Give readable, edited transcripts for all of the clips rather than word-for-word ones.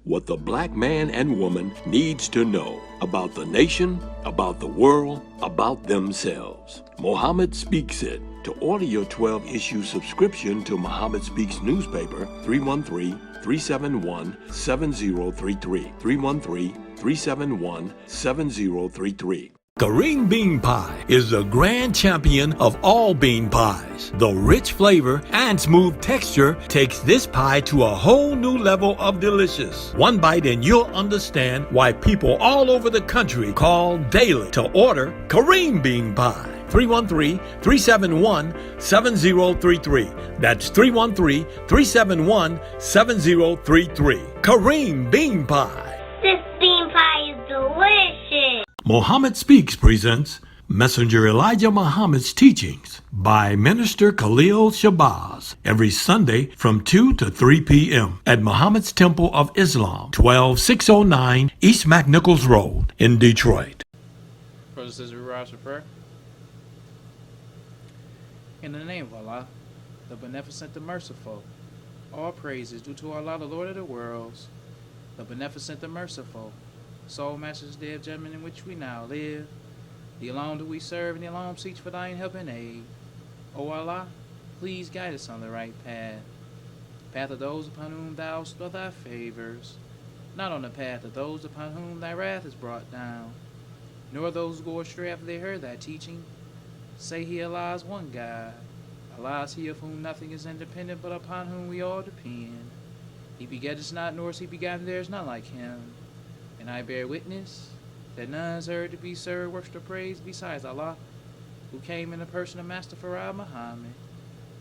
what the black man and woman needs to know about the nation, about the world, about themselves. Muhammad Speaks It. To order your 12-issue subscription to Muhammad Speaks newspaper, 313-371-7033. 313-371-7033. Kareem Bean Pie is the grand champion of all bean pies. The rich flavor and smooth texture takes this pie to a whole new level of delicious. One bite and you'll understand why people all over the country call daily to order Kareem Bean Pie. 313-371-7033. That's 313-371-7033. Kareem Bean Pie. This bean pie is delicious. Muhammad Speaks presents Messenger Elijah Muhammad's Teachings by Minister Khalil Shabazz every Sunday from 2 to 3 p.m. at Muhammad's Temple of Islam, 12609 East McNichols Road in Detroit. Brothers and sisters, we rise for prayer. In the name of Allah, the Beneficent, the Merciful, all praise is due to Allah, the Lord of the worlds, the Beneficent, the Merciful, Soul Master's Day of Judgment in which we now live. The alone do we serve, and the alone seek for thine help and aid. O Allah, please guide us on the right path, path of those upon whom thou bestowest thy favors, not on the path of those upon whom thy wrath is brought down, nor those who go astray after they heard thy teaching. Say he, Allah is one God. Allah is he of whom nothing is independent, but upon whom we all depend. He begetteth not, nor is he begotten, there is none like him. And I bear witness that none is heard to be served, worship, or praise besides Allah, who came in the person of Master Farah Muhammad.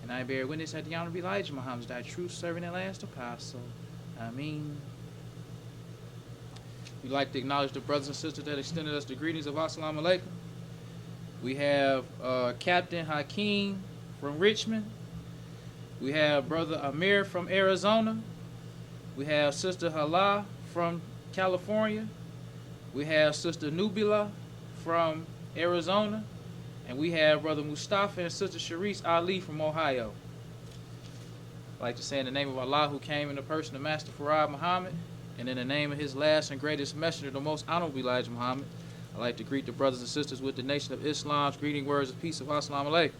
And I bear witness that the Honorable Elijah Muhammad is thy true servant and last apostle. Ameen. We'd like to acknowledge the brothers and sisters that extended us the greetings of Assalamu alaikum. We have Captain Hakeem from Richmond. We have Brother Amir from Arizona. We have Sister Hala from California. We have Sister Nubila from Arizona. And we have Brother Mustafa and Sister Sharice Ali from Ohio. I'd like to say in the name of Allah, who came in the person of Master Farah Muhammad, and in the name of his last and greatest messenger, the most honorable Elijah Muhammad, I'd like to greet the brothers and sisters with the nation of Islam's greeting words of peace of Assalamu alaikum.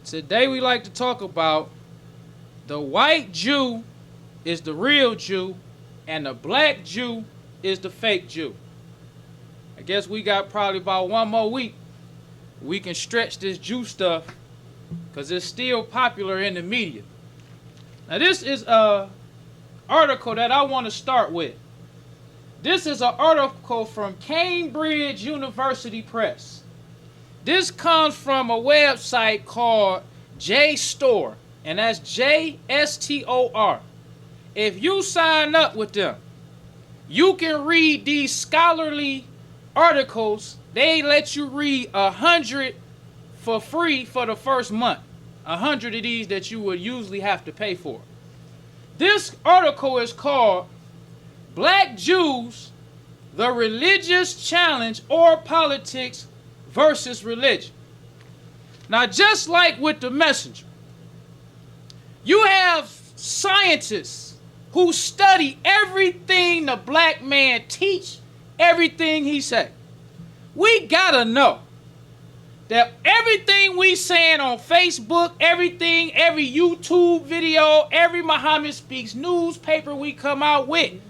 Today we like to talk about the white Jew is the real Jew and the black Jew is the fake Jew. I guess we got probably about one more week. We can stretch this Jew stuff because it's still popular in the media. Now this is a article that I want to start with. This is an article from Cambridge University Press. This comes from a website called JSTOR, and that's JSTOR. If you sign up with them, you can read these scholarly articles. They let you read 100 for free for the first month. 100 of these that you would usually have to pay for. This article is called Black Jews, the Religious Challenge or Politics versus Religion. Now, just like with the messenger, you have scientists who study everything the black man teach, everything he say. We gotta know that everything we saying on Facebook, everything, every YouTube video, every Muhammad Speaks newspaper we come out with,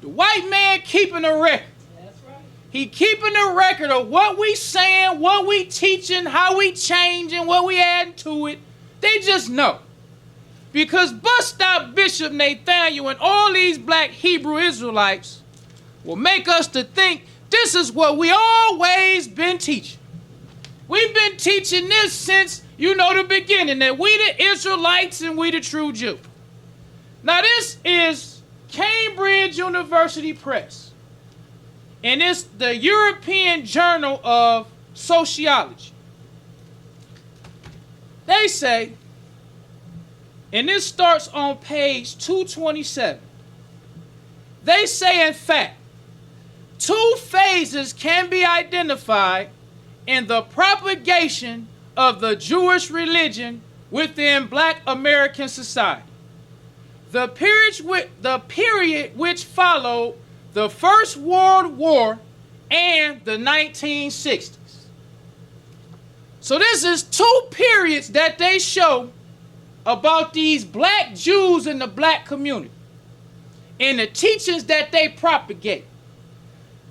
the white man keeping a record. That's right. He keeping a record of what we saying, what we teaching, how we changing, what we adding to it. They just know. Because bust out Bishop Nathaniel and all these black Hebrew Israelites will make us to think this is what we always been teaching. We've been teaching this since, the beginning, that we the Israelites and we the true Jew. Now this is Cambridge University Press, and it's the European Journal of Sociology. They say, and this starts on page 227, they say, in fact, two phases can be identified in the propagation of the Jewish religion within Black American society. the period which followed the First World War and the 1960s. So this is two periods that they show about these black Jews in the black community and the teachings that they propagate.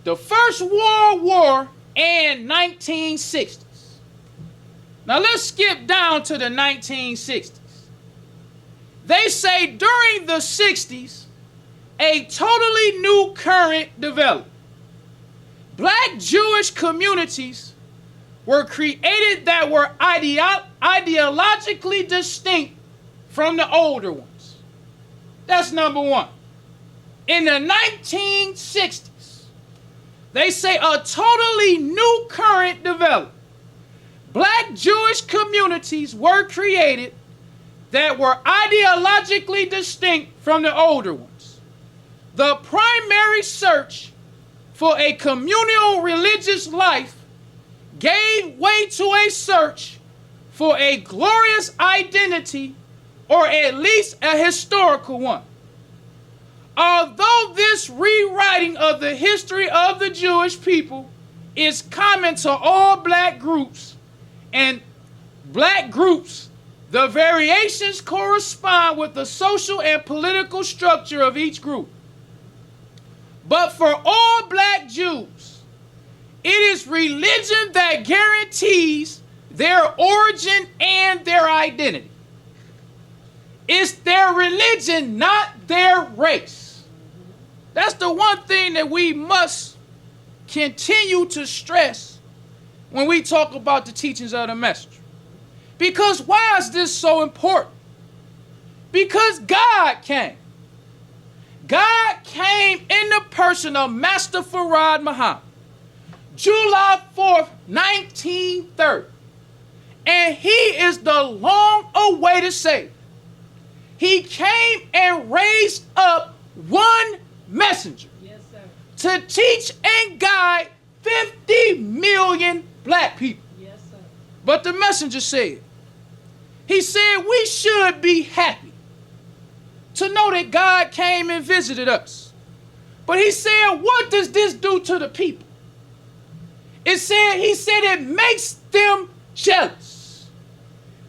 The First World War and 1960s. Now let's skip down to the 1960s. They say during the 60s, a totally new current developed. Black Jewish communities were created that were ideologically distinct from the older ones. That's number one. In the 1960s, they say a totally new current developed. Black Jewish communities were created that were ideologically distinct from the older ones. The primary search for a communal religious life gave way to a search for a glorious identity, or at least a historical one. Although this rewriting of the history of the Jewish people is common to all black groups, the variations correspond with the social and political structure of each group. But for all black Jews, it is religion that guarantees their origin and their identity. It's their religion, not their race. That's the one thing that we must continue to stress when we talk about the teachings of the messenger. Because why is this so important? Because God came. God came in the person of Master Farad Muhammad, July 4th, 1930. And he is the long-awaited Savior. He came and raised up one messenger, yes, sir, to teach and guide 50 million black people. Yes, sir. But the messenger said, he said we should be happy to know that God came and visited us. But he said, what does this do to the people? He said it makes them jealous.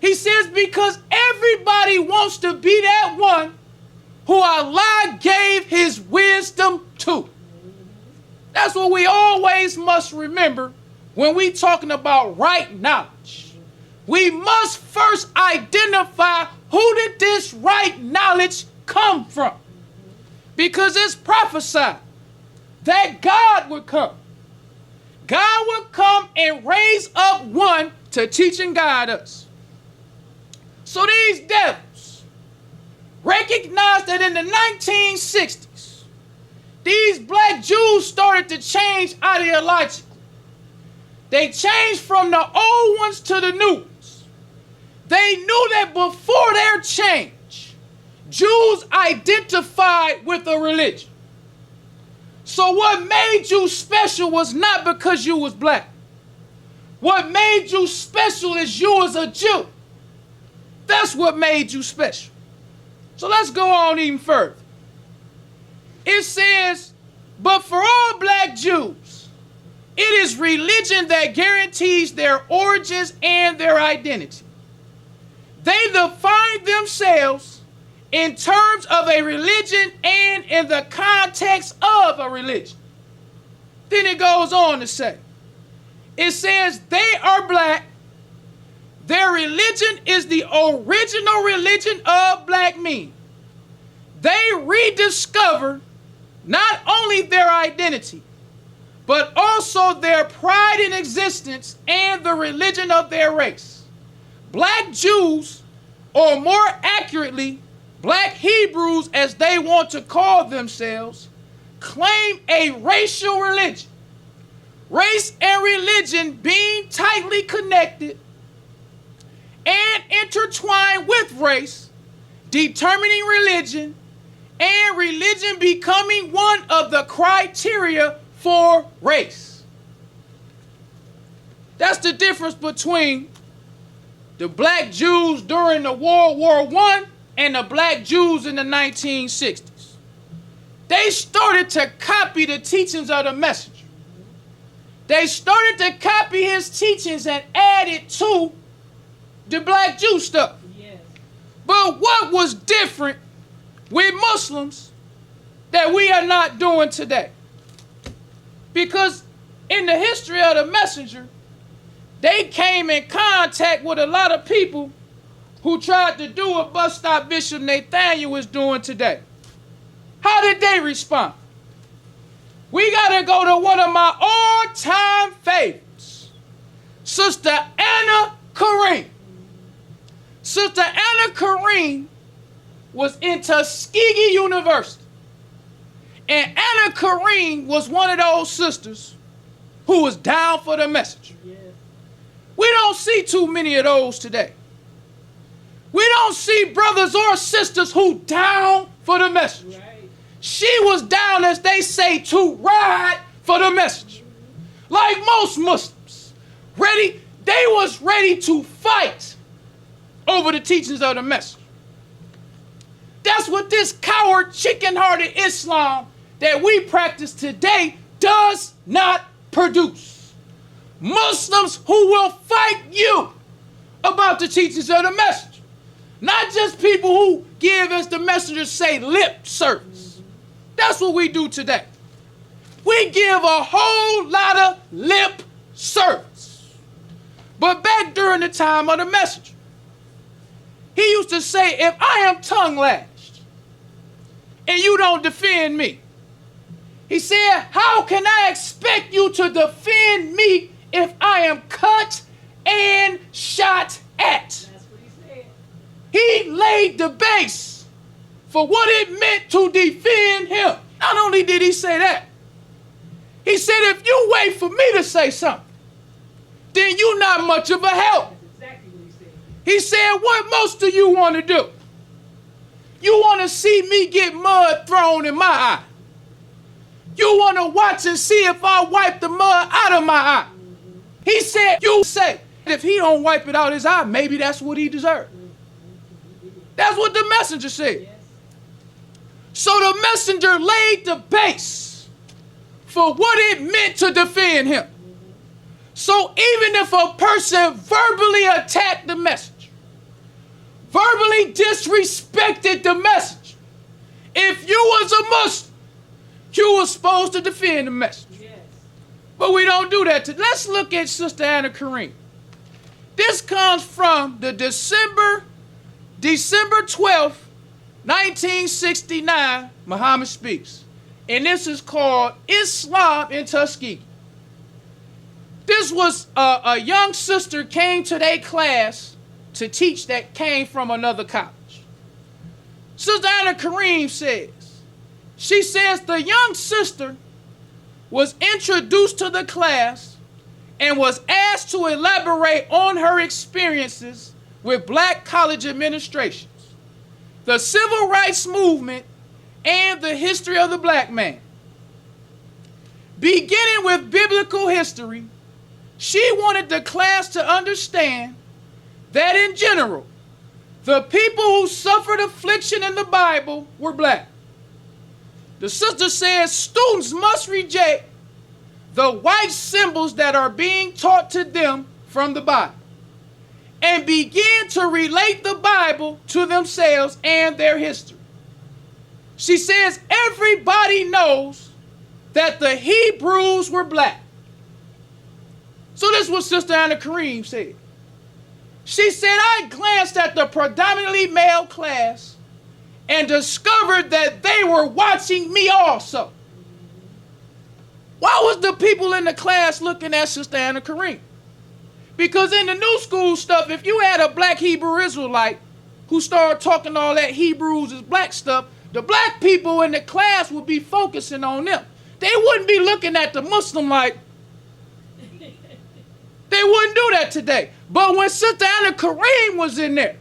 He says because everybody wants to be that one who Allah gave his wisdom to. That's what we always must remember when we talking about right knowledge. We must first identify who did this right knowledge come from. Because it's prophesied that God would come. God would come and raise up one to teach and guide us. So these devils recognized that in the 1960s, these black Jews started to change ideologically. They changed from the old ones to the new ones. They knew that before their change, Jews identified with a religion. So what made you special was not because you was black. What made you special is you was a Jew. That's what made you special. So let's go on even further. It says, but for all black Jews, it is religion that guarantees their origins and their identity. They define themselves in terms of a religion and in the context of a religion. Then it goes on to say, it says they are black. Their religion is the original religion of black men. They rediscover not only their identity, but also their pride in existence and the religion of their race. Black Jews, or more accurately, black Hebrews as they want to call themselves, claim a racial religion. Race and religion being tightly connected and intertwined with race, determining religion, and religion becoming one of the criteria for race. That's the difference between the black Jews during the World War I and the black Jews in the 1960s. They started to copy the teachings of the messenger. They started to copy his teachings and add it to the black Jew stuff. Yes. But what was different with Muslims that we are not doing today? Because in the history of the messenger, they came in contact with a lot of people who tried to do what Bus Stop Bishop Nathaniel is doing today. How did they respond? We got to go to one of my all-time favorites, Sister Anna Kareem. Sister Anna Kareem was in Tuskegee University. And Anna Kareem was one of those sisters who was down for the message. Yes. We don't see too many of those today. We don't see brothers or sisters who down for the message. Right. She was down, as they say, to ride for the message. Like most Muslims, they was ready to fight over the teachings of the message. That's what this coward, chicken-hearted Islam that we practice today does not produce. Muslims who will fight you about the teachings of the message. Not just people who give, as the messengers say, lip service. That's what we do today. We give a whole lot of lip service. But back during the time of the messenger, he used to say, if I am tongue lashed and you don't defend me, he said, how can I expect you to defend me if I am cut and shot at? That's what he said. He laid the base for what it meant to defend him. Not only did he say that, he said, if you wait for me to say something, then you're not much of a help. That's exactly what he said. He said, what most of you want to do? You want to see me get mud thrown in my eye. You want to watch and see if I wipe the mud out of my eye. Mm-hmm. He said, you say, if he don't wipe it out his eye, maybe that's what he deserved. Mm-hmm. That's what the messenger said. Yes. So the messenger laid the base for what it meant to defend him. Mm-hmm. So even if a person verbally attacked the message, verbally disrespected the message, if you was a Muslim, you were supposed to defend the message. Yes. But we don't do that. Let's look at Sister Anna Kareem. This comes from the December 12th, 1969, Muhammad Speaks. And this is called Islam in Tuskegee. This was a young sister came to their class to teach that came from another college. Sister Anna Kareem says, she says the young sister was introduced to the class and was asked to elaborate on her experiences with black college administrations, the civil rights movement, and the history of the black man. Beginning with biblical history, she wanted the class to understand that in general, the people who suffered affliction in the Bible were black. The sister says students must reject the white symbols that are being taught to them from the Bible and begin to relate the Bible to themselves and their history. She says everybody knows that the Hebrews were black. So this is what Sister Anna Kareem said. She said, I glanced at the predominantly male class and discovered that they were watching me also. Why was the people in the class looking at Sister Anna Kareem? Because in the new school stuff, if you had a black Hebrew Israelite who started talking all that Hebrews is black stuff, the black people in the class would be focusing on them. They wouldn't be looking at the Muslim like, they wouldn't do that today. But when Sister Anna Kareem was in there,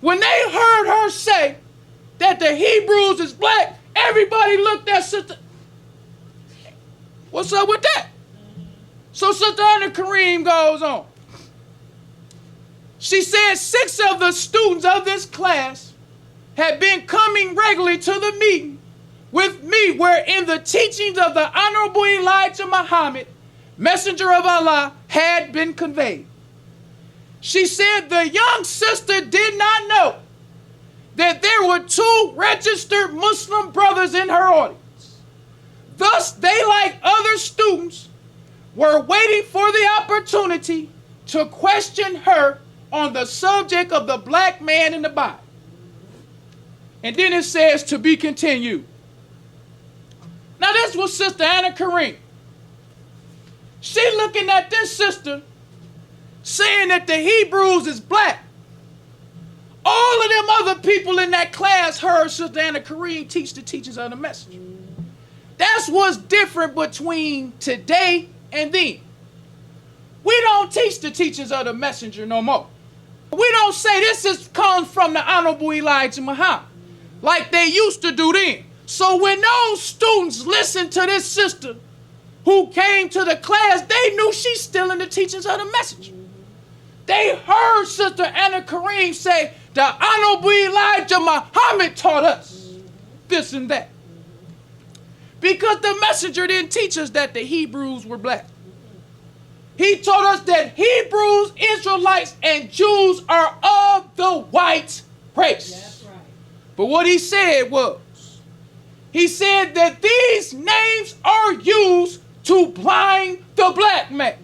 when they heard her say that the Hebrews is black, everybody looked at Sister. What's up with that? So Sister Anna Kareem goes on. She said 6 of the students of this class had been coming regularly to the meeting with me, wherein the teachings of the Honorable Elijah Muhammad, Messenger of Allah, had been conveyed. She said the young sister did not know that there were 2 registered Muslim brothers in her audience. Thus, they, like other students, were waiting for the opportunity to question her on the subject of the black man in the Bible. And then it says, to be continued. Now, this was Sister Anna Kareem. She looking at this sister saying that the Hebrews is black. All of them other people in that class heard Sister Anna Kareem teach the teachings of the Messenger. That's what's different between today and then. We don't teach the teachings of the Messenger no more. We don't say this comes from the Honorable Elijah Muhammad like they used to do then. So when those students listened to this sister who came to the class, they knew she's still in the teachings of the Messenger. They heard Sister Anna Kareem say, the Honorable Elijah Muhammad taught us this and that. Because the Messenger didn't teach us that the Hebrews were black. He taught us that Hebrews, Israelites, and Jews are of the white race. That's right. But what he said was, he said that these names are used to blind the black man.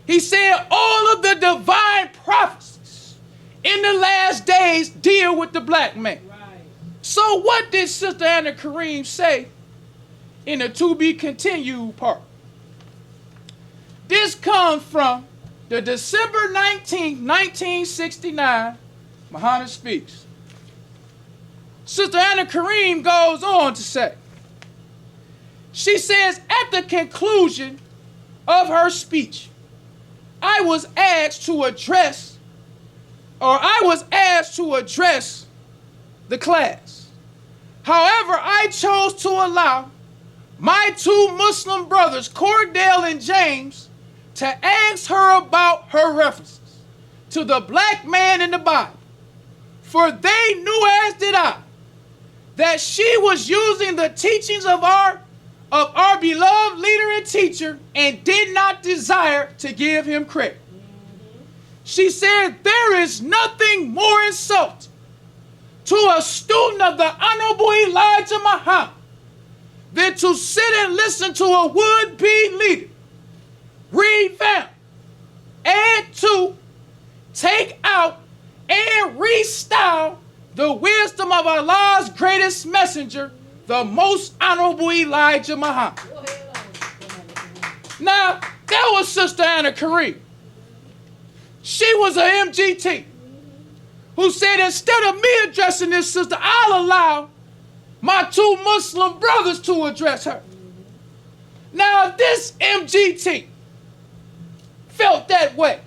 He said all of the divine prophecies in the last days deal with the black man. Right. So what did Sister Anna Kareem say in the to be continued part? This comes from the December 19th, 1969, Muhammad Speaks. Sister Anna Kareem goes on to say, she says, at the conclusion of her speech, I was asked to address the class. However, I chose to allow my 2 Muslim brothers, Cordell and James, to ask her about her references to the black man in the Bible. For they knew, as did I, that she was using the teachings of our beloved leader and teacher and did not desire to give him credit. She said, there is nothing more insulting to a student of the Honorable Elijah Muhammad than to sit and listen to a would-be leader revamp, add to, take out, and restyle the wisdom of Allah's greatest messenger, the most honorable Elijah Muhammad. Now, that was Sister Anna Kareem. She was an MGT who said, instead of me addressing this sister, I'll allow my 2 Muslim brothers to address her. Now, this MGT felt that way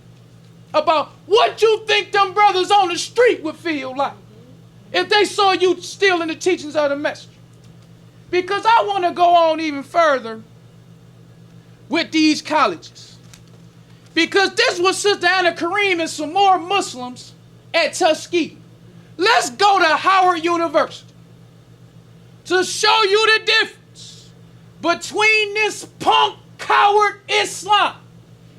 about what you think them brothers on the street would feel like if they saw you still in the teachings of the Messenger. Because I want to go on even further with these colleges. Because this was Sister Anna Kareem and some more Muslims at Tuskegee. Let's go to Howard University to show you the difference between this punk coward Islam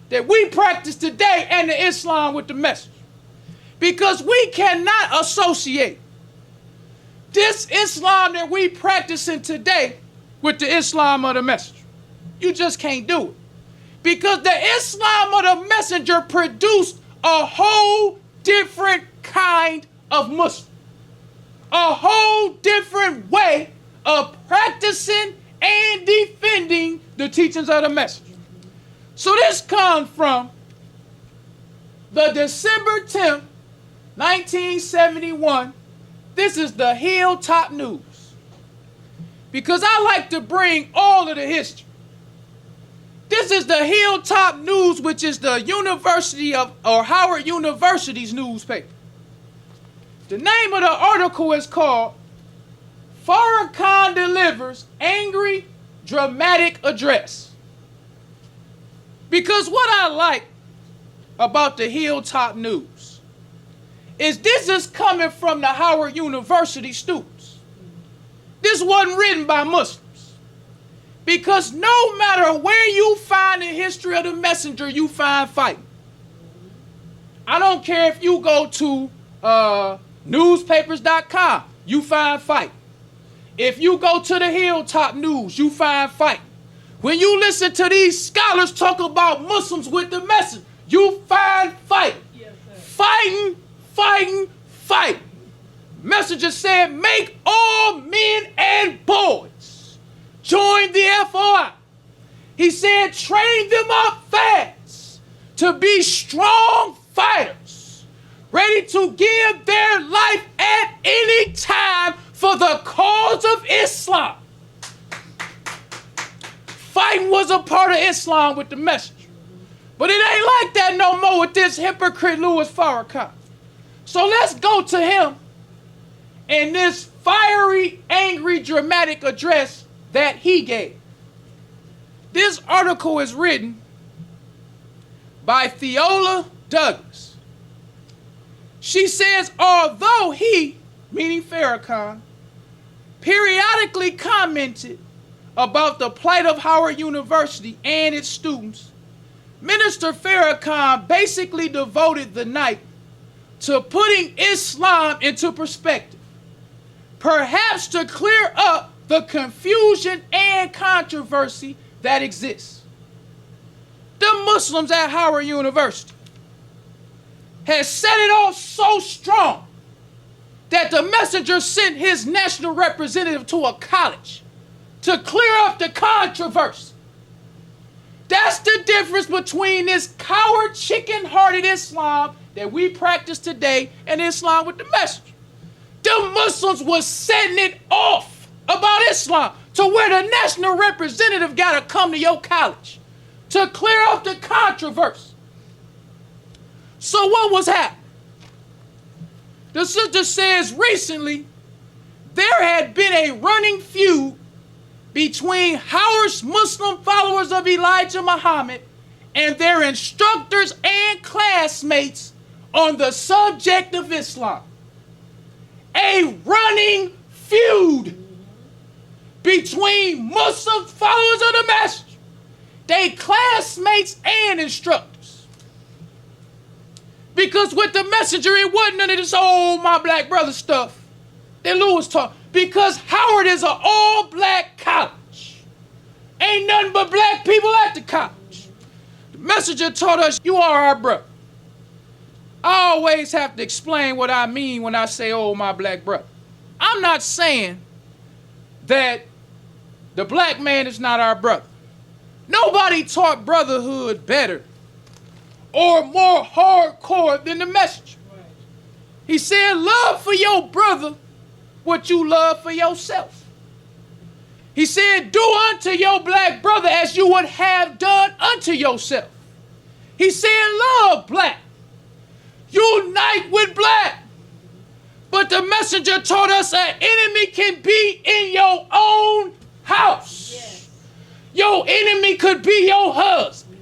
that we practice today and the Islam with the Messenger. Because we cannot associate this Islam that we practicing today with the Islam of the Messenger. You just can't do it. Because the Islam of the Messenger produced a whole different kind of Muslim. A whole different way of practicing and defending the teachings of the Messenger. So this comes from the December 10th, 1971. This is the Hilltop News. Because I like to bring all of the history. This is the Hilltop News, which is the Howard University's newspaper. The name of the article is called Farrakhan Delivers Angry, Dramatic Address. Because what I like about the Hilltop News this is coming from the Howard University students. This wasn't written by Muslims. Because no matter where you find the history of the messenger, you find fighting. I don't care if you go to newspapers.com, you find fighting. If you go to the Hilltop News, you find fighting. When you listen to these scholars talk about Muslims with the message, you find fighting. Yes, fighting, fighting, fighting. Messenger said, make all men and boys join the FOI. He said, train them up fast to be strong fighters, ready to give their life at any time for the cause of Islam. Fighting was a part of Islam with the messenger. But it ain't like that no more with this hypocrite Louis Farrakhan. So let's go to him and this fiery, angry, dramatic address that he gave. This article is written by Theola Douglas. She says, although he, meaning Farrakhan, periodically commented about the plight of Howard University and its students, Minister Farrakhan basically devoted the night to putting Islam into perspective, perhaps to clear up the confusion and controversy that exists. The Muslims at Howard University has set it off so strong that the messenger sent his national representative to a college to clear up the controversy. That's the difference between this coward, chicken-hearted Islam that we practice today and Islam with the messenger. The Muslims was setting it off about Islam to where the national representative got to come to your college to clear up the controversy. So what was happening? The sister says recently there had been a running feud between Howard's Muslim followers of Elijah Muhammad and their instructors and classmates on the subject of Islam. A running feud between Muslim followers of the Messenger, they classmates and instructors. Because with the Messenger, it wasn't none of this old my black brother stuff that Lewis taught. Because Howard is an all-black college. Ain't nothing but black people at the college. The Messenger taught us, you are our brother. I always have to explain what I mean when I say, oh, my black brother. I'm not saying that the black man is not our brother. Nobody taught brotherhood better or more hardcore than the Messenger. He said, love for your brother what you love for yourself. He said, do unto your black brother as you would have done unto yourself. He said, love black. Unite with black. But the Messenger taught us an enemy can be in your own house. Yes. Your enemy could be your husband.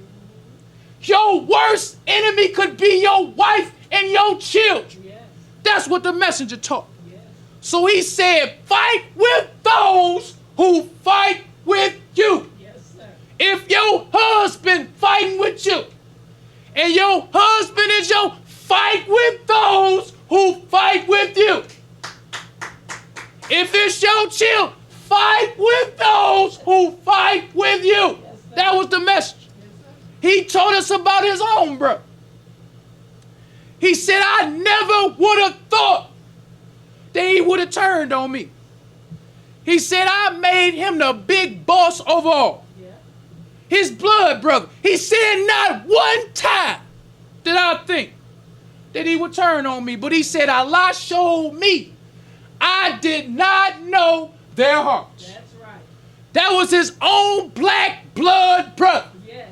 Your worst enemy could be your wife and your children. Yes. That's what the Messenger taught. Yes. So he said, fight with those who fight with you. Yes, sir. If your husband fighting with you, and your husband is your fight with those who fight with you. If it's your children, fight with those who fight with you. Yes, that was the message. Yes, he told us about his own brother. He said, I never would have thought that he would have turned on me. He said, I made him the big boss of all. Yeah. His blood brother. He said, not one time did I think that he would turn on me. But he said, Allah showed me I did not know their hearts. That's right. That was his own black blood brother. Yes.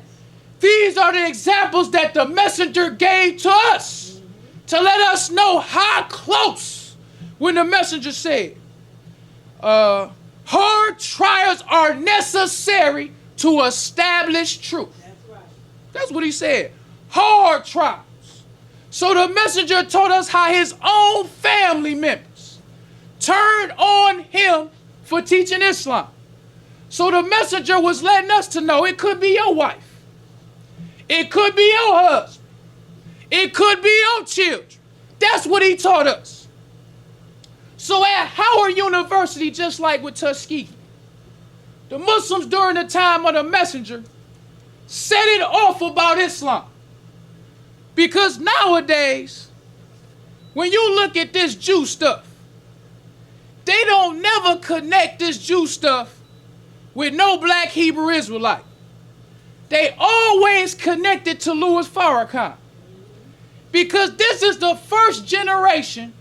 These are the examples that the Messenger gave to us to let us know how close. When the Messenger said, hard trials are necessary to establish truth. That's right. That's what he said. Hard trials. So the messenger told us how his own family members turned on him for teaching Islam. So the messenger was letting us to know it could be your wife. It could be your husband. It could be your children. That's what he taught us. So at Howard University, just like with Tuskegee, the Muslims during the time of the messenger set it off about Islam. Because nowadays, when you look at this Jew stuff, they don't never connect this Jew stuff with no black Hebrew Israelite. They always connect it to Louis Farrakhan. Because this is the first generation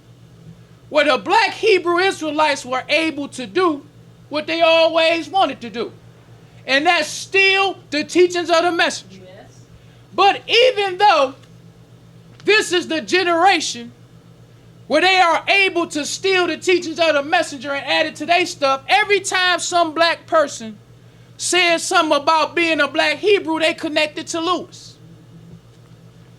where the black Hebrew Israelites were able to do what they always wanted to do. And that's still the teachings of the messenger. Yes. But even though this is the generation where they are able to steal the teachings of the messenger and add it to their stuff, every time some black person says something about being a black Hebrew, they connect it to Louis.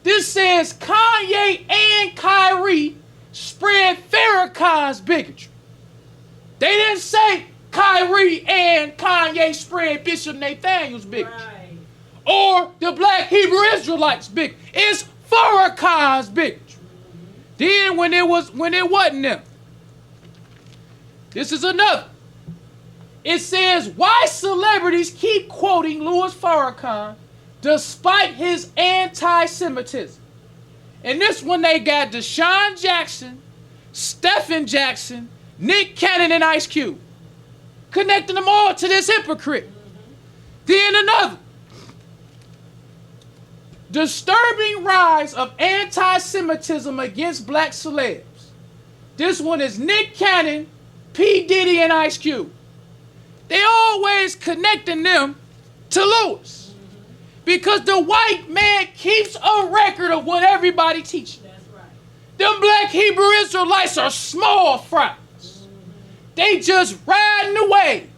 This says Kanye and Kyrie spread Farrakhan's bigotry. They didn't say Kyrie and Kanye spread Bishop Nathaniel's bigotry. Right. Or the black Hebrew Israelites bigotry. It's Farrakhan's bigotry. Then when it wasn't them. This is another. It says why celebrities keep quoting Louis Farrakhan despite his anti-Semitism. And this one they got Deshaun Jackson, Stephen Jackson, Nick Cannon, and Ice Cube. Connecting them all to this hypocrite. Then another. Disturbing rise of anti-Semitism against black celebs. This one is Nick Cannon, P. Diddy, and Ice Cube. They always connecting them to Louis. Because the white man keeps a record of what everybody teaches. That's right. Them black Hebrew Israelites are small fries. They just riding the wave.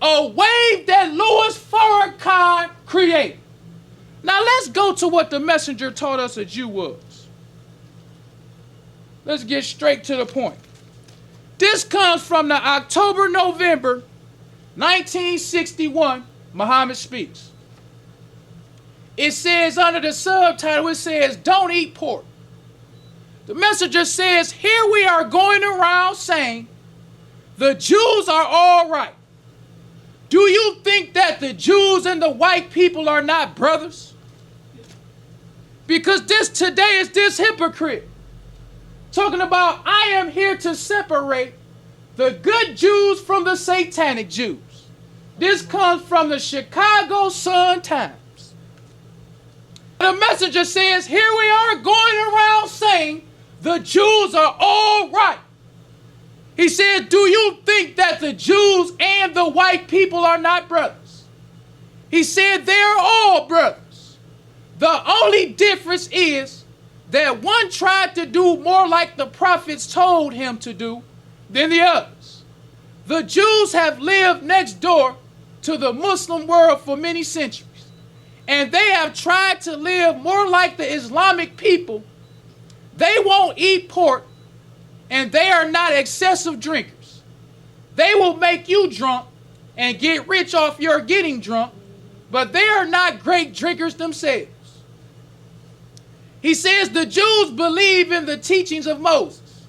A wave that Louis Farrakhan created. Now let's go to what the messenger taught us a Jew was. Let's get straight to the point. This comes from the October-November 1961 Muhammad Speaks. It says under the subtitle, it says, don't eat pork. The messenger says, here we are going around saying, the Jews are all right. Do you think that the Jews and the white people are not brothers? Because this today is this hypocrite talking about I am here to separate the good Jews from the satanic Jews. This comes from the Chicago Sun-Times. The messenger says, here we are going around saying the Jews are all right. He said, do you think that the Jews and the white people are not brothers? He said, they're all brothers. The only difference is that one tried to do more like the prophets told him to do than the others. The Jews have lived next door to the Muslim world for many centuries. And they have tried to live more like the Islamic people. They won't eat pork, and they are not excessive drinkers. They will make you drunk and get rich off your getting drunk, but they are not great drinkers themselves. He says the Jews believe in the teachings of Moses.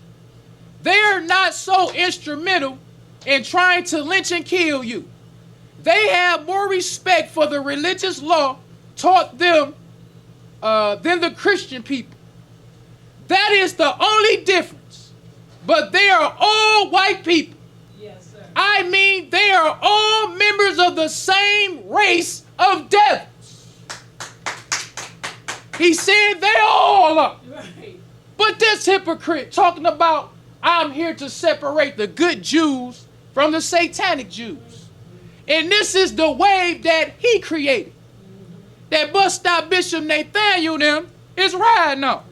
They are not so instrumental in trying to lynch and kill you. They have more respect for the religious law taught them than the Christian people. That is the only difference. But they are all white people. Yes, sir. I mean, they are all members of the same race of devils. He said they all are. Right. But this hypocrite talking about I'm here to separate the good Jews from the satanic Jews. And this is the wave that he created. That bus stop Bishop Nathaniel them is riding on.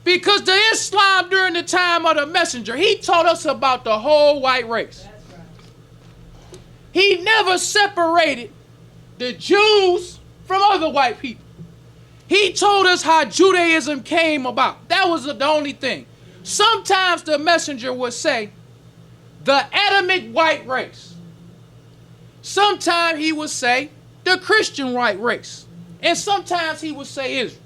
Because the Islam during the time of the messenger, he taught us about the whole white race. That's right. He never separated the Jews from other white people. He told us how Judaism came about. That was the only thing. Sometimes the messenger would say, the Adamic white race. Sometimes he would say, the Christian white race. And sometimes he would say Israel.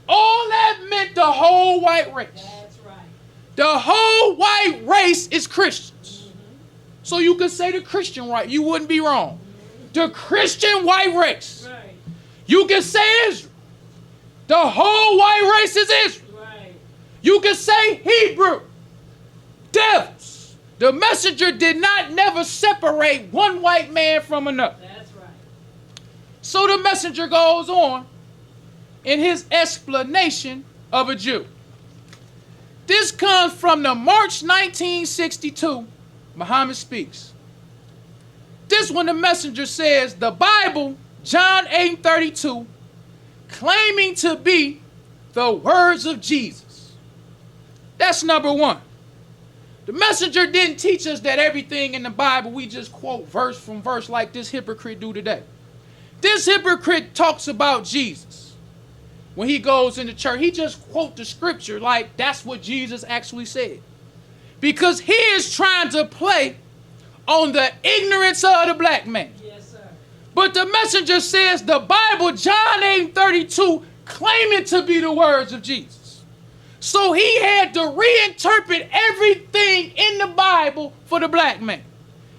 All that meant the whole white race. That's right. The whole white race is Christians. So you could say the Christian white, you wouldn't be wrong. The Christian white race. Right. You can say Israel. The whole white race is Israel. Right. You can say Hebrew. Devils. The messenger did not never separate one white man from another. That's right. So the messenger goes on in his explanation of a Jew. This comes from the March 1962 Muhammad Speaks. This one the messenger says, the Bible, John 8:32, claiming to be the words of Jesus. That's number one. The messenger didn't teach us that everything in the Bible we just quote verse from verse like this hypocrite do today. This hypocrite talks about Jesus. When he goes into church, he just quote the scripture like that's what Jesus actually said. Because he is trying to play on the ignorance of the black man. Yes, sir. But the messenger says the Bible, John 8:32, claiming to be the words of Jesus. So he had to reinterpret everything in the Bible for the black man.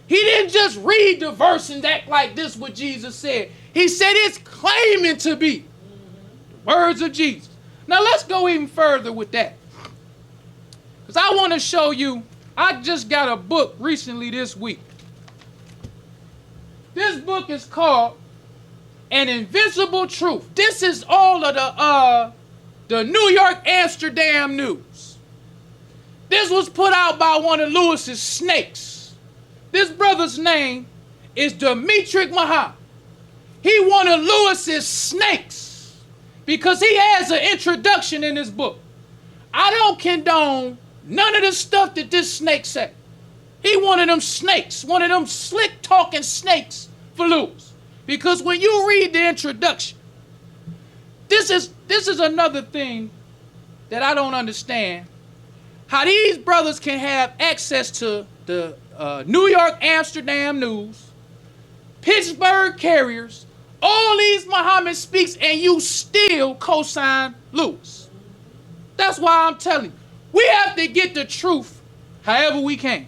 He didn't just read the verse and act like this what Jesus said. He said it's claiming to be the words of Jesus. Now let's go even further with that. Because I want to show you, I just got a book recently this week. This book is called An Invincible Truth. This is all of the New York Amsterdam News. This was put out by one of Lewis's snakes. This brother's name is Demetric Muhammad. He one of Lewis's snakes because he has an introduction in this book. I don't condone none of the stuff that this snake said. He one of them snakes, one of them slick talking snakes for Lewis. Because when you read the introduction, this is another thing that I don't understand. How these brothers can have access to the New York Amsterdam News, Pittsburgh Carriers, all these Muhammad Speaks, and you still co-sign Lewis. That's why I'm telling you, we have to get the truth however we can.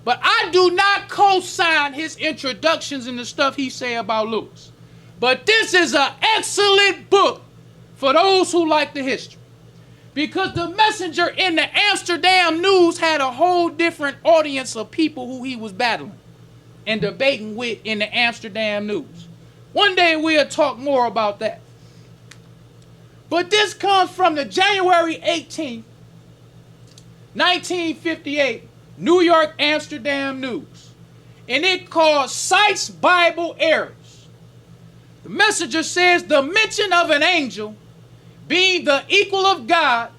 But I do not co-sign his introductions and the stuff he say about Lewis. But this is an excellent book for those who like the history. Because the messenger in the Amsterdam News had a whole different audience of people who he was battling and debating with in the Amsterdam News. One day we'll talk more about that. But this comes from the January 18th, 1958 New York Amsterdam News. And it called Cites Bible Errors. The messenger says the mention of an angel being the equal of God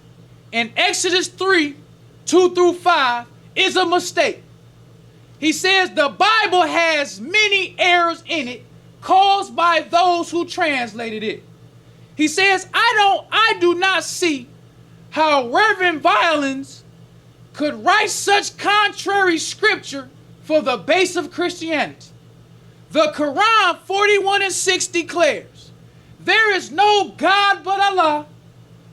in Exodus 3:2-5 is a mistake. He says the Bible has many errors in it caused by those who translated it. He says, I do not see how Reverend Violins could write such contrary scripture for the base of Christianity. The Quran 41:6 declares, there is no God but Allah,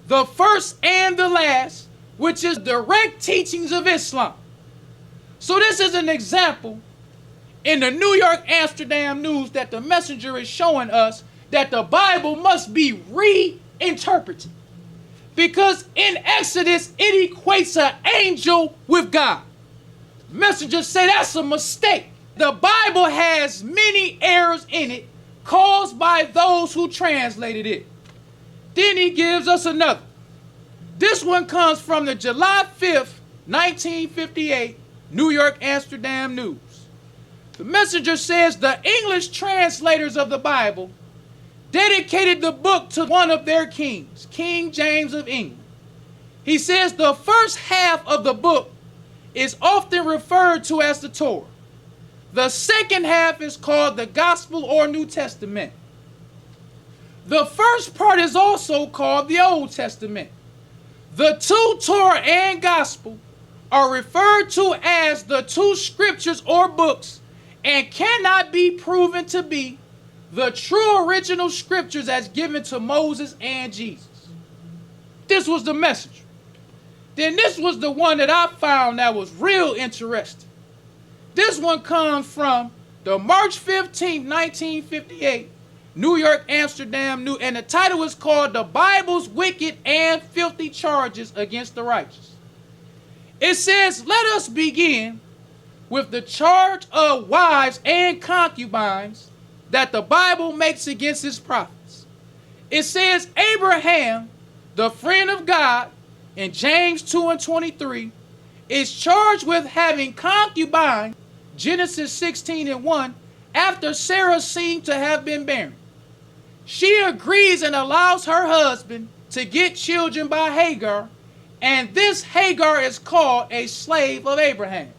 the first and the last, which is direct teachings of Islam. So this is an example in the New York Amsterdam News that the messenger is showing us that the Bible must be reinterpreted. Because in Exodus, it equates an angel with God. Messengers say that's a mistake. The Bible has many errors in it caused by those who translated it. Then he gives us another. This one comes from the July 5th, 1958 New York Amsterdam News. The messenger says the English translators of the Bible dedicated the book to one of their kings, King James of England. He says the first half of the book is often referred to as the Torah. The second half is called the Gospel or New Testament. The first part is also called the Old Testament. The two Torah and Gospel are referred to as the two scriptures or books and cannot be proven to be the true original scriptures as given to Moses and Jesus. This was the message. Then this was the one that I found that was real interesting. This one comes from the March 15, 1958, New York, Amsterdam, and the title is called The Bible's Wicked and Filthy Charges Against the Righteous. It says, let us begin with the charge of wives and concubines that the Bible makes against his prophets. It says Abraham, the friend of God, in James 2 and 23, is charged with having concubine, Genesis 16 and 1, after Sarah seemed to have been barren. She agrees and allows her husband to get children by Hagar, and this Hagar is called a slave of Abraham.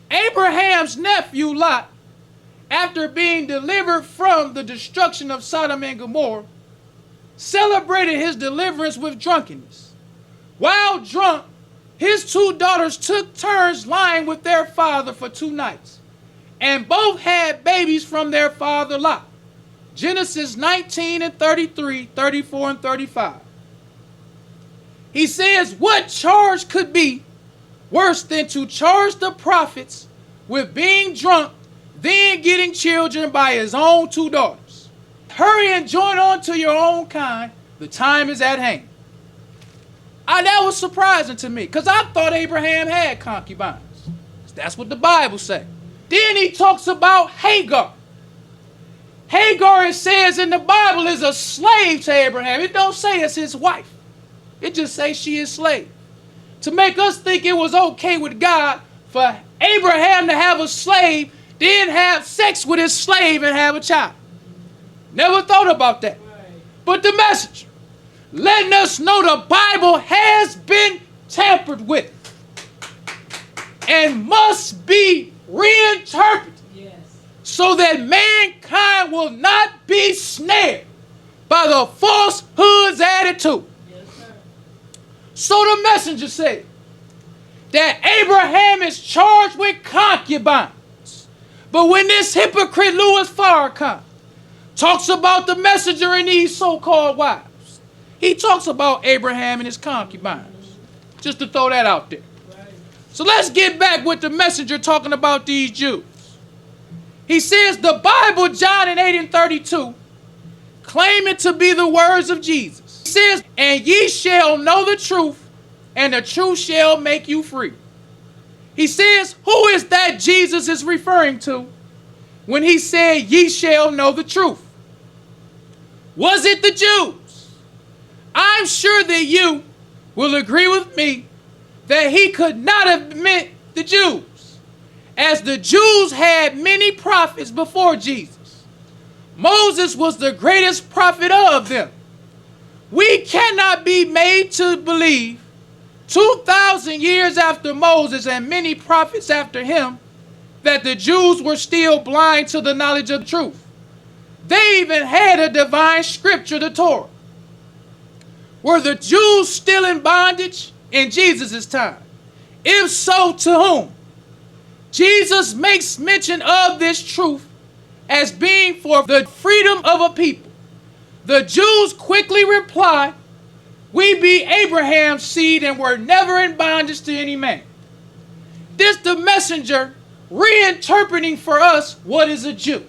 Abraham's nephew Lot, after being delivered from the destruction of Sodom and Gomorrah, celebrated his deliverance with drunkenness. While drunk, his two daughters took turns lying with their father for 2 nights, and both had babies from their father Lot. Genesis 19 and 33, 34 and 35. He says, what charge could be worse than to charge the prophets with being drunk, then getting children by his own 2 daughters? Hurry and join on to your own kind. The time is at hand. That was surprising to me, because I thought Abraham had concubines. That's what the Bible says. Then he talks about Hagar. Hagar, it says in the Bible, is a slave to Abraham. It don't say it's his wife. It just says she is slave. To make us think it was okay with God for Abraham to have a slave, then have sex with his slave and have a child. Never thought about that. But the message, letting us know the Bible has been tampered with and must be reinterpreted, so that mankind will not be snared by the falsehoods added to. So the messenger said that Abraham is charged with concubines. But when this hypocrite Louis Farrakhan talks about the messenger and these so-called wives, he talks about Abraham and his concubines. Just to throw that out there. So let's get back with the messenger talking about these Jews. He says the Bible, John 8 and 32, claim it to be the words of Jesus. He says, and ye shall know the truth, and the truth shall make you free. He says, who is that Jesus is referring to when he said, ye shall know the truth? Was it the Jews? I'm sure that you will agree with me that he could not have meant the Jews, as the Jews had many prophets before Jesus. Moses was the greatest prophet of them. We cannot be made to believe 2,000 years after Moses and many prophets after him that the Jews were still blind to the knowledge of the truth. They even had a divine scripture, the Torah. Were the Jews still in bondage in Jesus' time? If so, to whom? Jesus makes mention of this truth as being for the freedom of a people. The Jews quickly reply, we be Abraham's seed and were never in bondage to any man. This the messenger reinterpreting for us what is a Jew.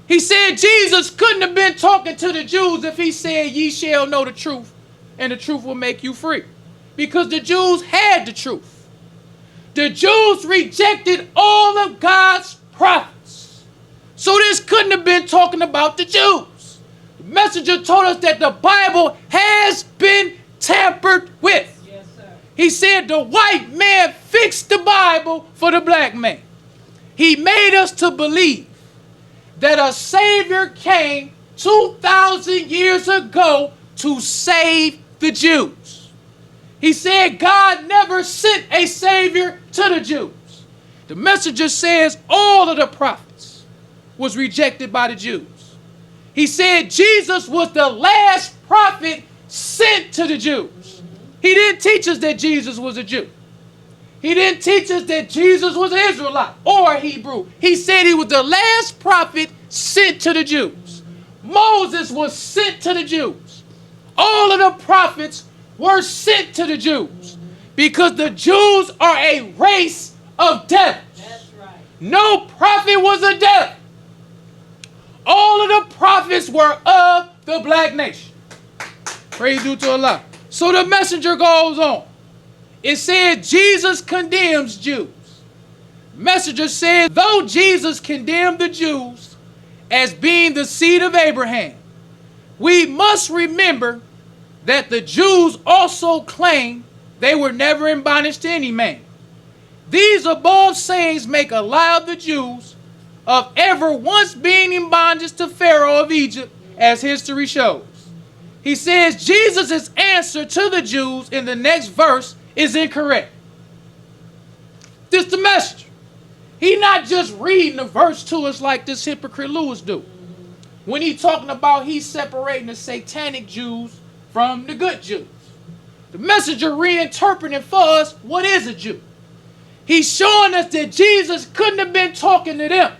He said Jesus couldn't have been talking to the Jews if he said ye shall know the truth and the truth will make you free, because the Jews had the truth. The Jews rejected all of God's prophets. So this couldn't have been talking about the Jews. The messenger told us that the Bible has been tampered with. Yes, sir. He said the white man fixed the Bible for the black man. He made us to believe that a Savior came 2,000 years ago to save the Jews. He said God never sent a Savior to the Jews. The messenger says all of the prophets was rejected by the Jews. He said Jesus was the last prophet sent to the Jews. He didn't teach us that Jesus was a Jew. He didn't teach us that Jesus was an Israelite or Hebrew. He said he was the last prophet sent to the Jews. Moses was sent to the Jews. All of the prophets were sent to the Jews because the Jews are a race of devils. That's right. No prophet was a devil. All of the prophets were of the black nation. Praise due to Allah. So the messenger goes on. It said Jesus condemns Jews. Messenger said, though Jesus condemned the Jews as being the seed of Abraham, we must remember that the Jews also claim they were never in bondage to any man. These above sayings make a lie of the Jews of ever once being in bondage to Pharaoh of Egypt, as history shows. He says Jesus' answer to the Jews in the next verse is incorrect. This the messenger. He not just reading the verse to us like this hypocrite Lewis do. When he talking about he's separating the satanic Jews from the good Jews. The messenger reinterpreting for us what is a Jew. He's showing us that Jesus couldn't have been talking to them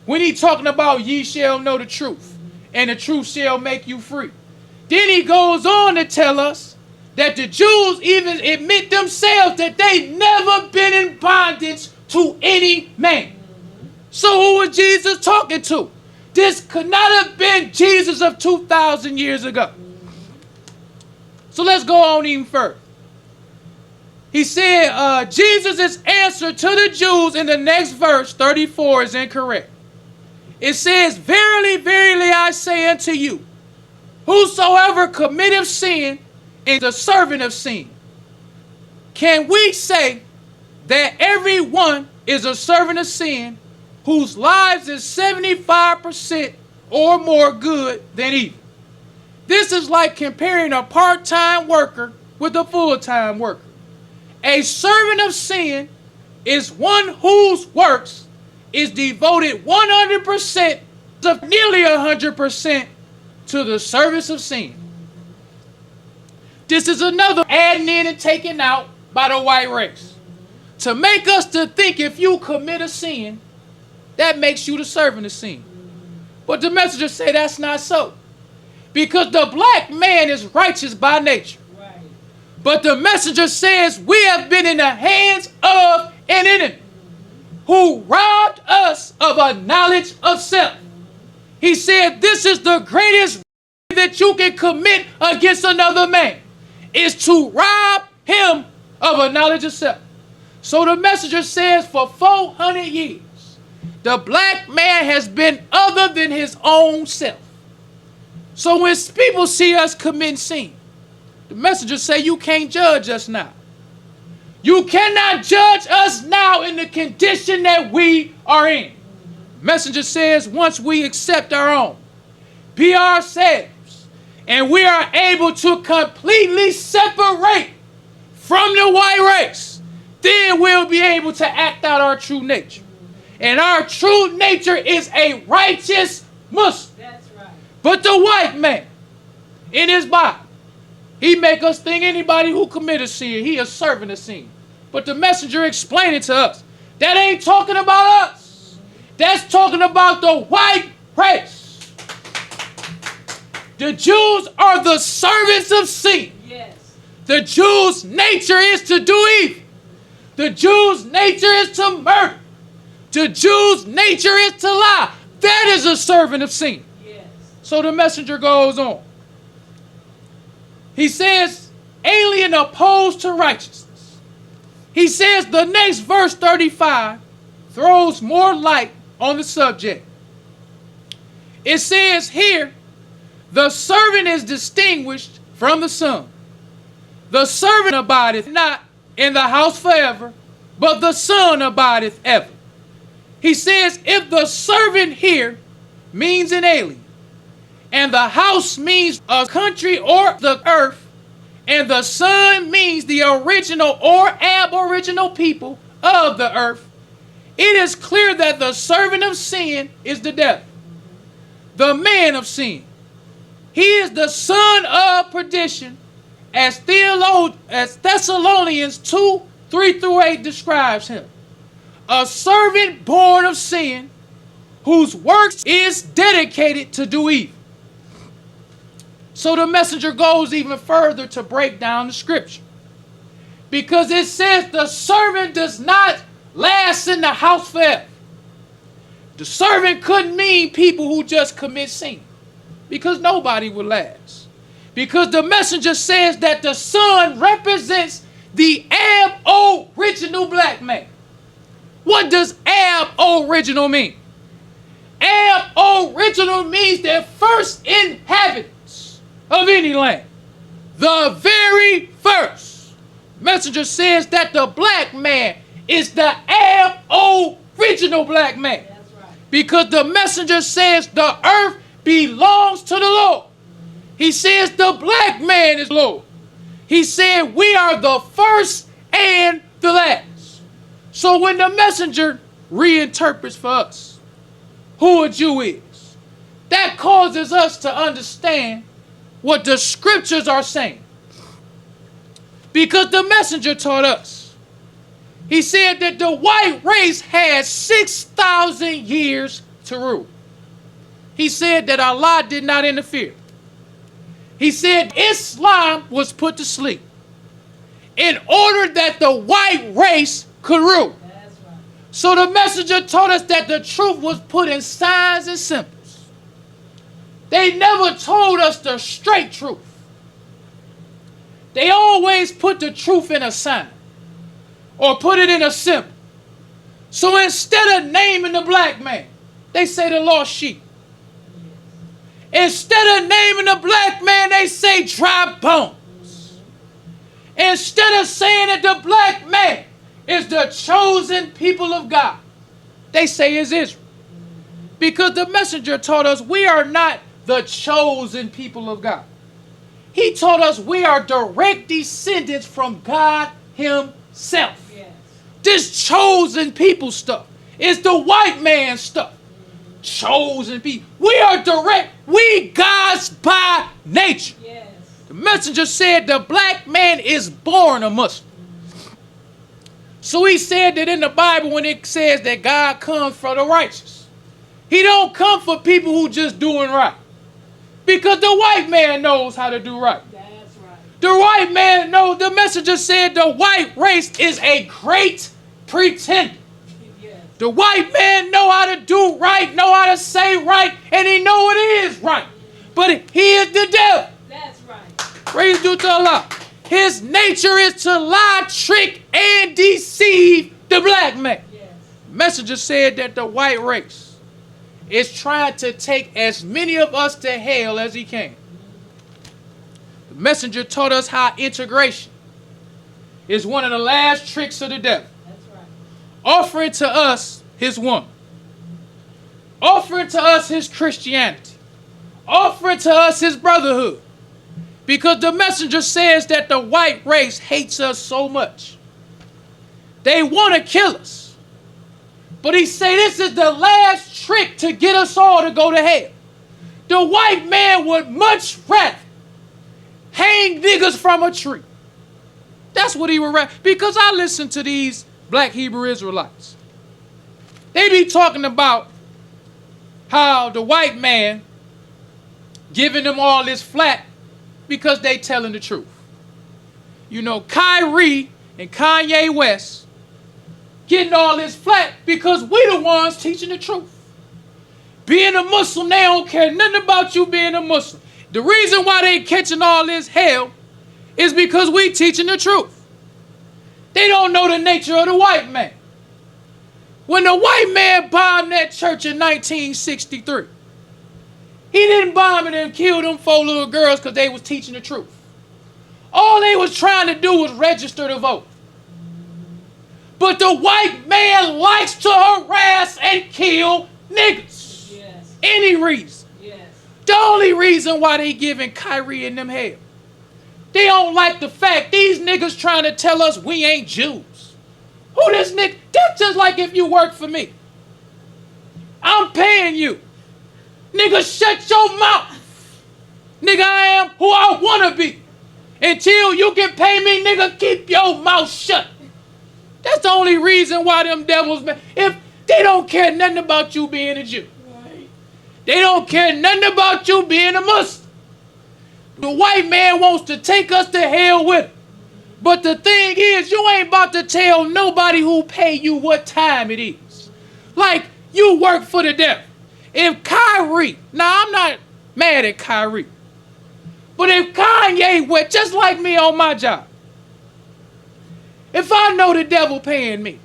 when he talking about ye shall know the truth and the truth shall make you free. Then he goes on to tell us that the Jews even admit themselves that they never been in bondage to any man. So who was Jesus talking to? This could not have been Jesus of 2,000 years ago. So let's go on even further. He said Jesus' answer to the Jews in the next verse, 34, is incorrect. It says, verily, verily, I say unto you, whosoever committeth sin is a servant of sin. Can we say that everyone is a servant of sin whose lives is 75% or more good than evil? This is like comparing a part-time worker with a full-time worker. A servant of sin is one whose works is devoted 100% to nearly 100% to the service of sin. This is another adding in and taking out by the white race to make us to think if you commit a sin, that makes you the servant of sin. But the messenger say that's not so, because the black man is righteous by nature. Right. But the messenger says we have been in the hands of an enemy who robbed us of a knowledge of self. He said this is the greatest that you can commit against another man, is to rob him of a knowledge of self. So the messenger says for 400 years, the black man has been other than his own self. So when people see us committing sin, the messenger say you can't judge us now. You cannot judge us now in the condition that we are in. Messenger says once we accept our own, be ourselves, and we are able to completely separate from the white race, then we'll be able to act out our true nature. And our true nature is a righteous Muslim. That's right. But the white man, in his Bible, he make us think anybody who committed sin, he a servant of sin. But the messenger explained it to us. That ain't talking about us. That's talking about the white race. The Jews are the servants of sin. Yes. The Jews' nature is to do evil. The Jews' nature is to murder. The Jews' nature is to lie. That is a servant of sin. Yes. So the messenger goes on. He says, alien opposed to righteousness. He says the next verse 35 throws more light on the subject. It says here, the servant is distinguished from the son. The servant abideth not in the house forever, but the son abideth ever. He says if the servant here means an alien, and the house means a country or the earth, and the son means the original or aboriginal people of the earth, it is clear that the servant of sin is the devil. the man of sin. He is the son of perdition, as Thessalonians 2:3-8 describes him. A servant born of sin, whose works is dedicated to do evil. So the messenger goes even further to break down the scripture. Because it says the servant does not last in the house forever. The servant couldn't mean people who just commit sin, because nobody would last. Because the messenger says that the son represents the aboriginal black man. What does aboriginal mean? Aboriginal means the first inhabitants of any land. The very first. Messenger says that the black man is the aboriginal black man. That's right. Because the messenger says the earth belongs to the Lord. He says the black man is Lord. He said we are the first and the last. So when the messenger reinterprets for us who a Jew is, that causes us to understand what the scriptures are saying. Because the messenger taught us. He said that the white race had 6,000 years to rule. He said that Allah did not interfere. He said Islam was put to sleep in order that the white race could rule. That's right. So the messenger told us that the truth was put in signs and symbols. They never told us the straight truth. They always put the truth in a sign or put it in a symbol. So instead of naming the black man, they say the lost sheep. Instead of naming the black man, they say dry bones. Instead of saying that the black man is the chosen people of God, they say it's Israel. Because the messenger taught us we are not the chosen people of God. He told us we are direct descendants from God himself. Yes. This chosen people stuff is the white man stuff. Chosen people. We are direct. We God's by nature. Yes. The messenger said the black man is born a Muslim. So he said that in the Bible when it says that God comes for the righteous, he don't come for people who just doing right. Because the white man knows how to do right. That's right. The white man knows. The messenger said the white race is a great pretender. Yes. The white man know how to do right, know how to say right, and he know what is right. But he is the devil. That's right. Praise due to Allah. His nature is to lie, trick, and deceive the black man. Yes. Messenger said that the white race is trying to take as many of us to hell as he can. The messenger taught us how integration is one of the last tricks of the devil. That's right. Offering to us his woman. Offering to us his Christianity. Offering to us his brotherhood. Because the messenger says that the white race hates us so much. They want to kill us. But he say this is the last trick to get us all to go to hell. The white man would much rather hang niggas from a tree. That's what he would rather. Because I listen to these black Hebrew Israelites. They be talking about how the white man giving them all this flack because they telling the truth. You know, Kyrie and Kanye West getting all this flack because we the ones teaching the truth. Being a Muslim, they don't care nothing about you being a Muslim. The reason why they catching all this hell is because we teaching the truth. They don't know the nature of the white man. When the white man bombed that church in 1963, he didn't bomb it and kill them 4 little girls because they was teaching the truth. All they was trying to do was register to vote. But the white man likes to harass and kill niggas. Yes. Any reason. Yes. The only reason why they giving Kyrie and them hell. They don't like the fact these niggas trying to tell us we ain't Jews. Who this nigga? That's just like if you work for me. I'm paying you. Nigga, shut your mouth. Nigga, I am who I wanna be. Until you can pay me, nigga, keep your mouth shut. That's the only reason why them devils, man, if they don't care nothing about you being a Jew. They don't care nothing about you being a Muslim. The white man wants to take us to hell with him. But the thing is, you ain't about to tell nobody who pay you what time it is. Like, you work for the devil. If Kyrie, now I'm not mad at Kyrie, but if Kanye went just like me on my job, if I know the devil paying me,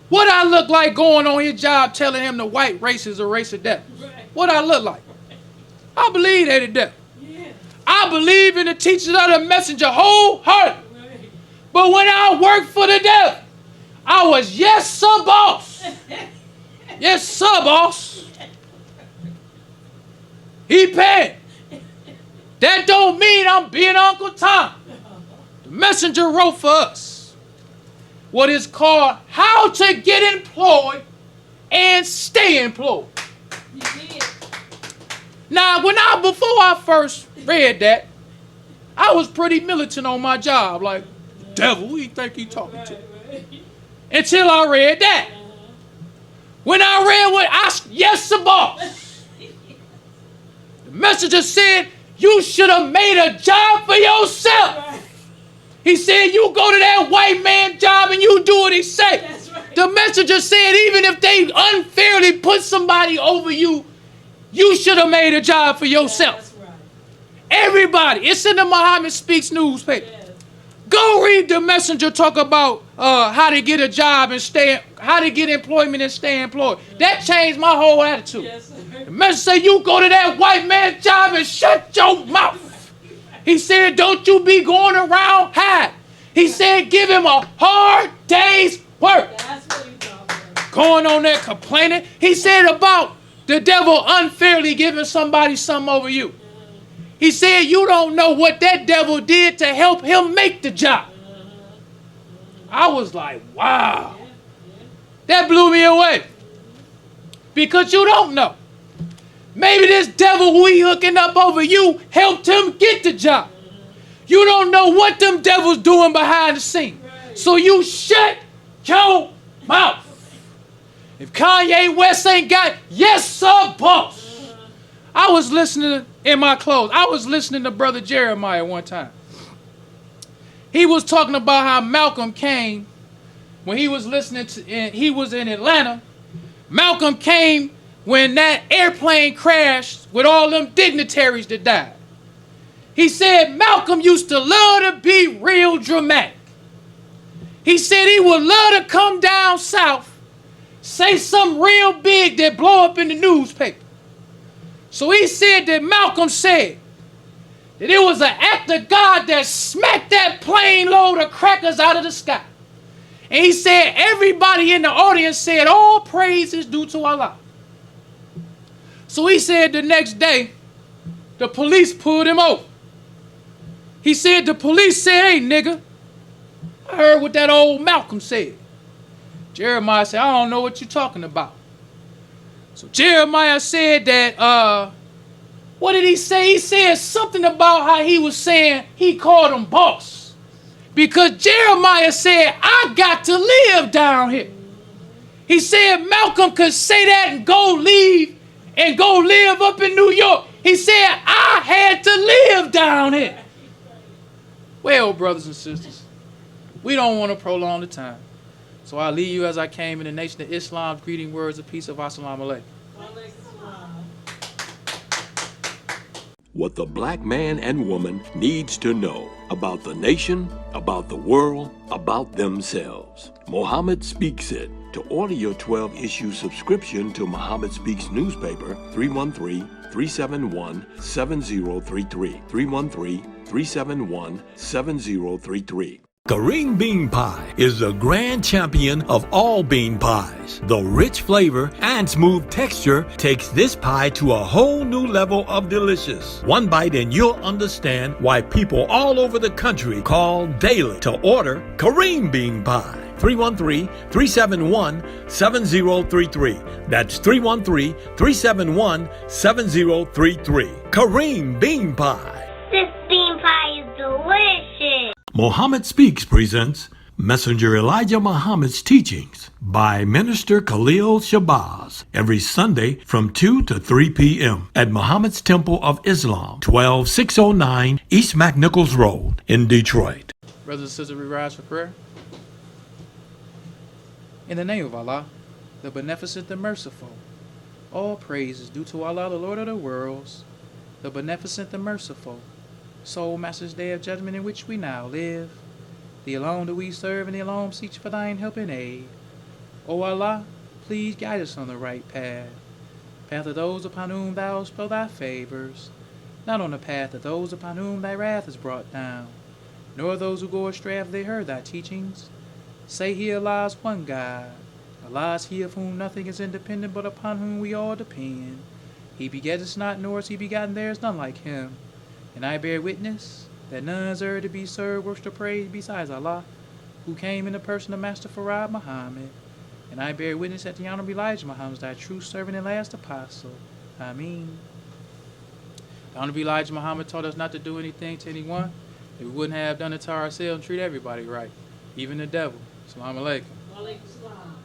what I look like going on his job telling him the white race is a race of devils? What I look like? I believe they the devil. I believe in the teachings of the messenger wholeheartedly. But when I worked for the devil, I was, yes, sir, boss. Yes, sir, boss. He paid. That don't mean I'm being Uncle Tom. The messenger wrote for us what is called How to Get Employed and Stay Employed. Now, before I first read that, I was pretty militant on my job. Like, devil, who you think he talking to? Until I read that. When I read yes, sir, boss. The messenger said, you should have made a job for yourself. He said, you go to that white man job and you do what he say. The messenger said, even if they unfairly put somebody over you, you should have made a job for yourself. Everybody, it's in the Muhammad Speaks newspaper. Go read the messenger talk about how to get a job and how to get employment and stay employed. That changed my whole attitude. The messenger said, you go to that white man's job and shut your mouth. He said, don't you be going around hiding. He said, give him a hard day's work. Going on there complaining. He said about the devil unfairly giving somebody something over you. He said, you don't know what that devil did to help him make the job. I was like, wow. That blew me away. Because you don't know. Maybe this devil who he hooking up over you helped him get the job. You don't know what them devils doing behind the scenes. So you shut your mouth. If Kanye West ain't got, yes, sir, boss. I was listening in my clothes. I was listening to Brother Jeremiah one time. He was talking about how Malcolm came when he was listening to, and he was in Atlanta. Malcolm came when that airplane crashed with all them dignitaries that died. He said Malcolm used to love to be real dramatic. He said he would love to come down south, say something real big that blow up in the newspaper. So he said that Malcolm said that it was an act of God that smacked that plane load of crackers out of the sky. And he said everybody in the audience said all praise is due to Allah. So he said the next day, the police pulled him over. He said the police said, hey, nigga, I heard what that old Malcolm said. Jeremiah said, I don't know what you're talking about. So Jeremiah said that, what did he say? He said something about how he was saying he called him boss. Because Jeremiah said, I got to live down here. He said Malcolm could say that and go leave and go live up in New York. He said, I had to live down here. Well, brothers and sisters, we don't want to prolong the time. So I leave you as I came in the nation of Islam's greeting words of peace of Assalamu alaikum. What the black man and woman needs to know about the nation, about the world, about themselves. Muhammad Speaks It. To order your 12-issue subscription to Muhammad Speaks newspaper, 313-371-7033. 313-371-7033. Kareem Bean Pie is the grand champion of all bean pies. The rich flavor and smooth texture takes this pie to a whole new level of delicious. One bite and you'll understand why people all over the country call daily to order Kareem Bean Pie. 313-371-7033. That's 313-371-7033. Kareem Bean Pie. This bean pie is delicious. Muhammad Speaks presents Messenger Elijah Muhammad's Teachings by Minister Khalil Shabazz every Sunday from 2 to 3 p.m. at Muhammad's Temple of Islam, 12609 East McNichols Road in Detroit. Brothers and sisters, we rise for prayer. In the name of Allah, the Beneficent, the Merciful, all praise is due to Allah, the Lord of the worlds, the Beneficent, the Merciful, Soul Master's Day of Judgment in which we now live. The alone do we serve, and the alone seek for thine help and aid. O Allah, please guide us on the right path, path of those upon whom thou bestow thy favors, not on the path of those upon whom thy wrath is brought down, nor those who go astray after they heard thy teachings. Say he, Allah is one God. Allah is he of whom nothing is independent, but upon whom we all depend. He begetteth not, nor is he begotten, there is none like him. And I bear witness that none is ever to be served, worshiped, or praised besides Allah, who came in the person of Master Farad Muhammad. And I bear witness that the Honorable Elijah Muhammad is thy true servant and last apostle. Ameen. The Honorable Elijah Muhammad taught us not to do anything to anyone that we wouldn't have done it to ourselves and treat everybody right, even the devil. Assalamu alaikum. Wa alaikum salam.